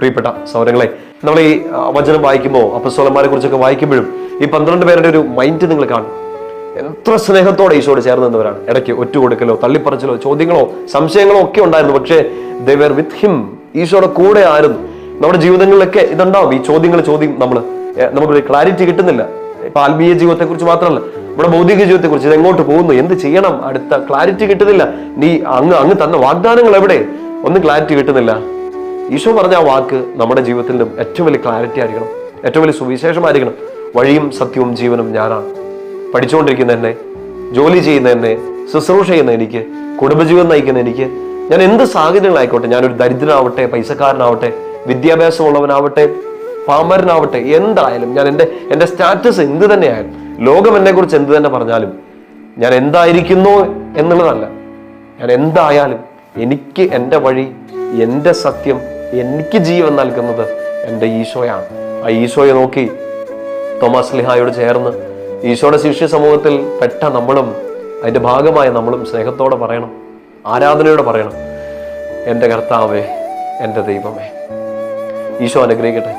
പ്രിയപ്പെട്ട സഹോദരങ്ങളെ, നമ്മൾ ഈ വചനം വായിക്കുമ്പോൾ അപ്പസ്തലന്മാരെ കുറിച്ചൊക്കെ വായിക്കുമ്പോഴും ഈ 12 പേരുടെ ഒരു മൈൻഡ് നിങ്ങൾ കാണും. എത്ര സ്നേഹത്തോടെ ഈശോയോട് ചേർന്ന് നിന്നവരാണ്. ഇടയ്ക്ക് ഒറ്റുകൊടുക്കലോ തള്ളിപ്പറച്ചിലോ ചോദ്യങ്ങളോ സംശയങ്ങളോ ഒക്കെ ഉണ്ടായിരുന്നു, പക്ഷേ they were with him. ഈശോയുടെ കൂടെ ആയിരുന്നു. നമ്മുടെ ജീവിതങ്ങളിലൊക്കെ ഇതുണ്ടാവും, ഈ നമുക്കൊരു ക്ലാരിറ്റി കിട്ടുന്നില്ല. ഇപ്പൊ ആത്മീയ ജീവിതത്തെ കുറിച്ച് മാത്രമല്ല, നമ്മുടെ ഭൗതിക ജീവിതത്തെ കുറിച്ച്, ഇത് എങ്ങോട്ട് പോകുന്നു, എന്ത് ചെയ്യണം, അടുത്ത ക്ലാരിറ്റി കിട്ടുന്നില്ല. നീ അങ്ങ് തന്ന വാഗ്ദാനങ്ങൾ എവിടെ, ഒന്നും ക്ലാരിറ്റി കിട്ടുന്നില്ല. ഈശോ പറഞ്ഞ ആ വാക്ക് നമ്മുടെ ജീവിതത്തിലും ഏറ്റവും വലിയ ക്ലാരിറ്റി ആയിരിക്കണം, ഏറ്റവും വലിയ സുവിശേഷമായിരിക്കണം. വഴിയും സത്യവും ജീവനും ഞാനാണ്. പഠിച്ചുകൊണ്ടിരിക്കുന്ന എന്നെ, ജോലി ചെയ്യുന്ന എന്നെ, ശുശ്രൂഷ ചെയ്യുന്ന എനിക്ക്, കുടുംബജീവിതം നയിക്കുന്ന എനിക്ക്, ഞാൻ എന്ത് സാഹചര്യങ്ങളായിക്കോട്ടെ, ഞാനൊരു ദരിദ്രനാവട്ടെ, പൈസക്കാരനാവട്ടെ, വിദ്യാഭ്യാസമുള്ളവനാവട്ടെ, പാമരനാവട്ടെ, എന്തായാലും ഞാൻ എൻ്റെ സ്റ്റാറ്റസ് എന്ത് തന്നെയായാലും, ലോകം എന്നെ കുറിച്ച് എന്ത് തന്നെ പറഞ്ഞാലും, ഞാൻ എന്തായിരിക്കുന്നു എന്നുള്ളതല്ല, ഞാൻ എന്തായാലും എനിക്ക് എൻ്റെ വഴി, എൻ്റെ സത്യം, എനിക്ക് ജീവൻ നൽകുന്നത് എൻ്റെ ഈശോയാണ്. ആ ഈശോയെ നോക്കി തോമസ് സ്ലീഹായോട് ചേർന്ന് ഈശോയുടെ ശിഷ്യ സമൂഹത്തിൽ പെട്ട നമ്മളും, അതിൻ്റെ ഭാഗമായ നമ്മളും സ്നേഹത്തോടെ പറയണം, ആരാധനയോടെ പറയണം, എൻ്റെ കർത്താവേ, എൻ്റെ ദൈവമേ. ഈശോ അനുഗ്രഹിക്കട്ടെ.